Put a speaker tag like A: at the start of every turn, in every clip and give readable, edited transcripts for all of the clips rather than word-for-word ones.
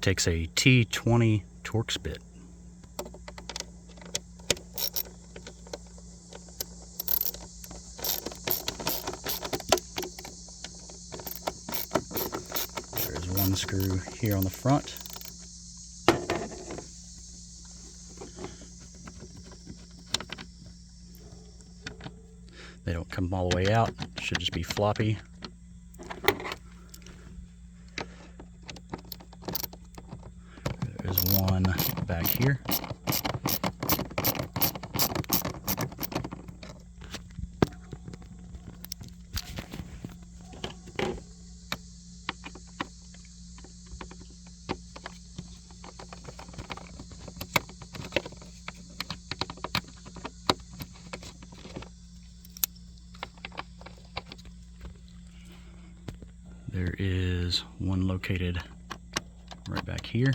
A: Takes a T20 Torx bit. There's one screw here on the front. They don't come all the way out, should just be floppy. There's one back here. There is one located right back here.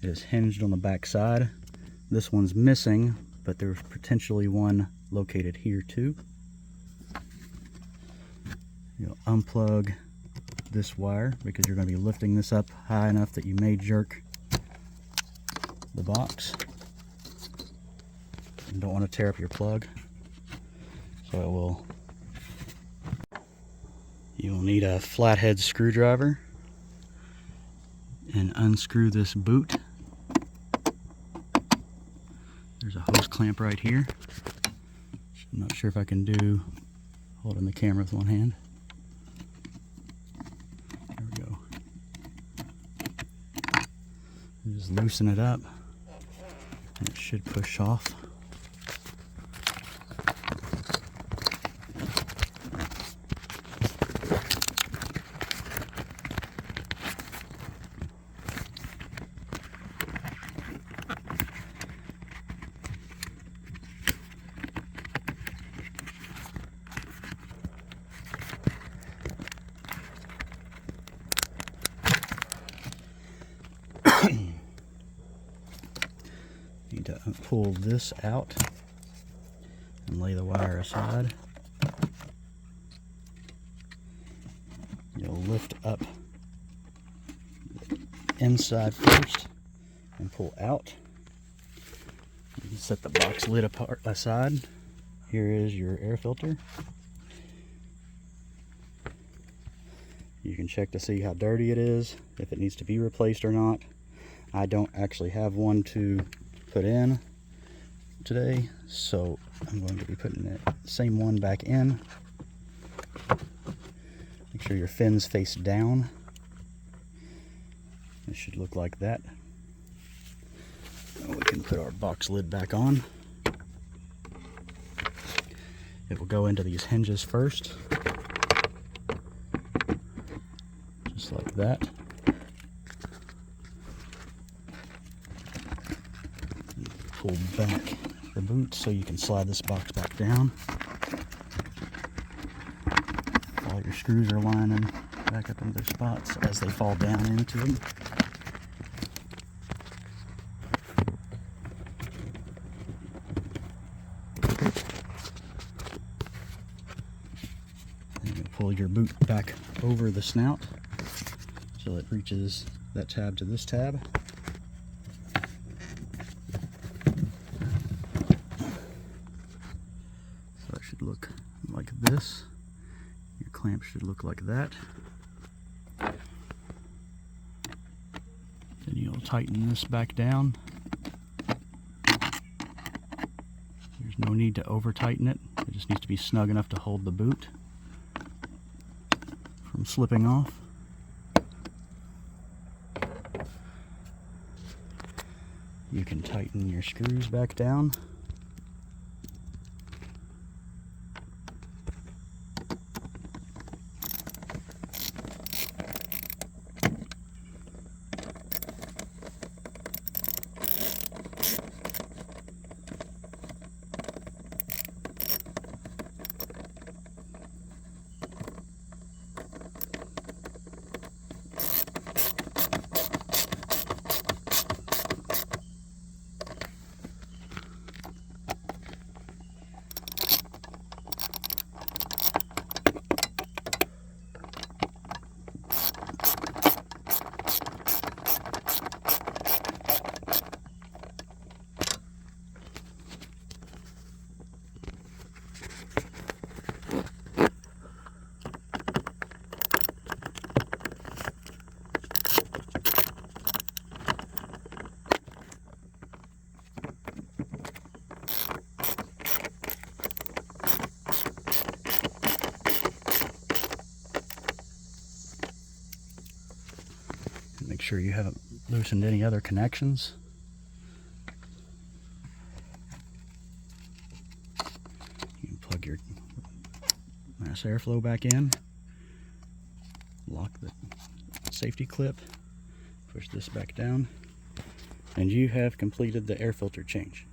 A: It is hinged on the back side. This one's missing, but there's potentially one located here too. You'll unplug this wire because you're going to be lifting this up high enough that you may jerk the box. You don't want to tear up your plug. So you'll need a flathead screwdriver and unscrew this boot. There's a hose clamp right here. I'm not sure if I can do holding the camera with one hand. There we go. Just loosen it up and it should push off. Need to pull this out and lay the wire aside. You'll lift up the inside first and pull out. You can set the box lid aside. Here is your air filter. You can check to see how dirty it is, if it needs to be replaced or not. I don't actually have one to put in today, so I'm going to be putting the same one back in. Make sure your fins face down. It should look like that. And we can put our box lid back on. It will go into these hinges first, just like that. Pull back the boot so you can slide this box back down. All your screws are lining back up into their spots as they fall down into them. And you pull your boot back over the snout so it reaches that tab to this tab. Should look like this. Your clamp should look like that. Then you'll tighten this back down. There's no need to over tighten it. It just needs to be snug enough to hold the boot from slipping off. You can tighten your screws back down. sure you haven't loosened any other connections. You can plug your mass airflow back in, lock the safety clip, push this back down, and you have completed the air filter change.